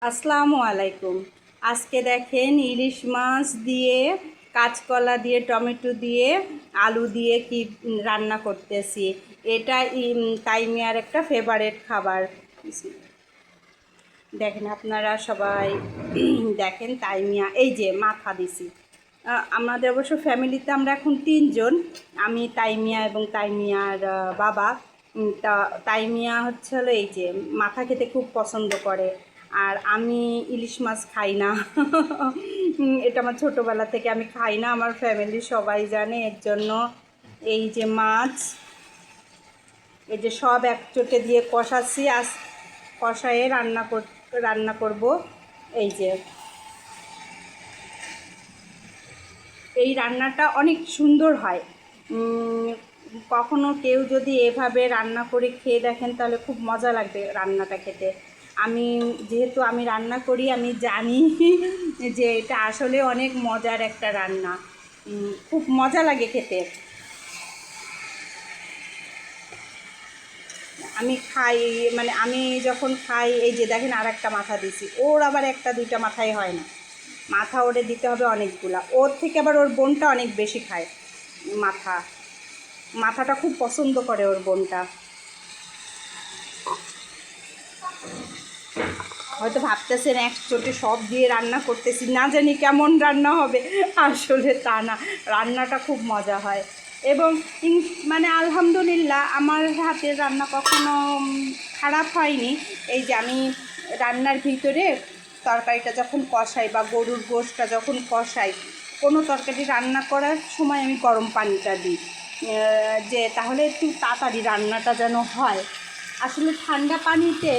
আসসালামু আলাইকুম। আজকে দেখেন ইলিশ মাছ দিয়ে কাঁচকলা দিয়ে টমেটো দিয়ে আলু দিয়ে কি রান্না করতেছি। এটা তাইমিয়ার একটা ফেভারিট খাবার। দেখেন আপনারা সবাই দেখেন তাইমিয়া এই যে মাথা দিছি। আমাদের অবশ্য ফ্যামিলিতে আমরা এখন 3 জন, আমি তাইমিয়া এবং তাইমিয়ার বাবা। তা তাইমিয়া হচ্ছে হলো এই যে মাথা খেতে খুব পছন্দ করে, আর আমি ইলিশ মাছ খাই না। এটা আমার ছোটোবেলা থেকে আমি খাই না, আমার ফ্যামিলি সবাই জানে। এর জন্য এই যে মাছ, এই যে সব একচোটে দিয়ে কষাচ্ছি, কষায়ে রান্না করব। এই যে এই রান্নাটা অনেক সুন্দর হয়। কখনো কেউ যদি এভাবে রান্না করে খেয়ে দেখেন তাহলে খুব মজা লাগবে রান্নাটা খেতে। যেহেতু আমি রান্না করি, আমি জানি যে এটা আসলে অনেক মজার একটা রান্না, খুব মজা লাগে খেতে। আমি খাই, মানে আমি যখন খাই, এই যে দেখেন আর একটা মাথা দিছি। ওর আবার একটা দুইটা মাথাই হয় না, মাথা ওরে দিতে হবে অনেকগুলা। ওর থেকে আবার ওর বোনটা অনেক বেশি খায় মাথাটা খুব পছন্দ করে ওর বোনটা। হয়তো ভাবতেছেন একচোটে সব দিয়ে রান্না করতেছি, না জানি কেমন রান্না হবে। আসলে তা না, রান্নাটা খুব মজা হয়। এবং মানে আলহামদুলিল্লাহ আমার হাতের রান্না কখনো খারাপ হয়নি। এই যে আমি রান্নার ভিতরে তরকারিটা যখন কষাই বা গরুর গোশটা যখন কষাই, কোনো তরকারি রান্না করার সময় আমি গরম পানিটা দিই, যে তাহলে একটু তাড়াতাড়ি রান্নাটা যেন হয়। আসলে ঠান্ডা পানিতে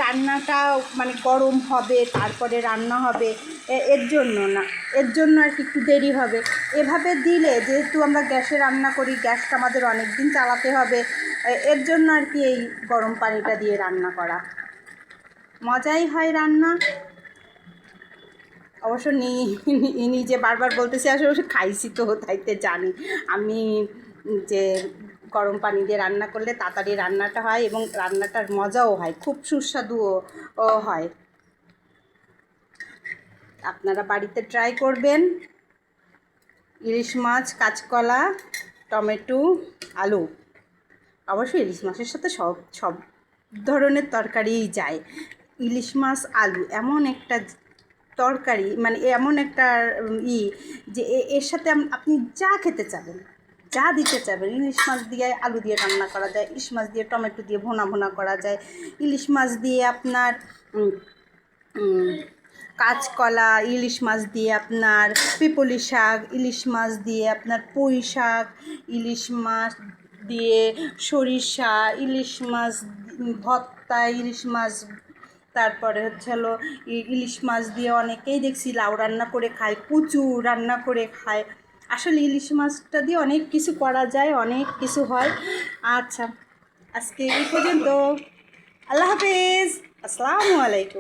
রান্নাটা মানে গরম হবে, তারপরে রান্না হবে, এর জন্য না, এর জন্য আর কি একটু দেরি হবে। এভাবে দিলে, যেহেতু আমরা গ্যাসে রান্না করি, গ্যাসটা আমাদের অনেক দিন চালাতে হবে, এর জন্য আর কি এই গরম পানিটা দিয়ে রান্না করা। মজাই হয় রান্না অবশ্য। নিজে বারবার বলতেছি, আসলে খাইছি তো, তাইতে জানি আমি যে গরম পানি দিয়ে রান্না করলে তাড়াতাড়ি রান্নাটা হয় এবং রান্নাটার মজাও হয়, খুব সুস্বাদুও হয়। আপনারা বাড়িতে ট্রাই করবেন। ইলিশ মাছ, কাঁচকলা, টমেটো, আলু। অবশ্যই ইলিশ মাছের সাথে সব ধরনের তরকারিই যায়। ইলিশ মাছ আলু এমন একটা তরকারি, মানে এমন একটা যে এর সাথে আপনি যা খেতে চাবেন, যা দিতে চাবেন। ইলিশ মাছ দিয়ে আলু দিয়ে রান্না করা যায়, ইলিশ মাছ দিয়ে টমেটো দিয়ে ভোনা করা যায়, ইলিশ মাছ দিয়ে আপনার কাঁচকলা, ইলিশ মাছ দিয়ে আপনার পিপলি শাক, ইলিশ মাছ দিয়ে আপনার পুঁই শাক, ইলিশ মাছ দিয়ে সরিষা, ইলিশ মাছ ভর্তা, ইলিশ মাছ, তারপরে হচ্ছে হলো ইলিশ মাছ দিয়ে অনেকেই দেখছি লাউ রান্না করে খায়, কুচু রান্না করে খায়। আসলে ইলিশ মাছটা দিয়ে অনেক কিছু করা যায়, অনেক কিছু হয়। আচ্ছা, আজকে এই পর্যন্ত। আল্লাহ হাফেজ, আসসালামু আলাইকুম।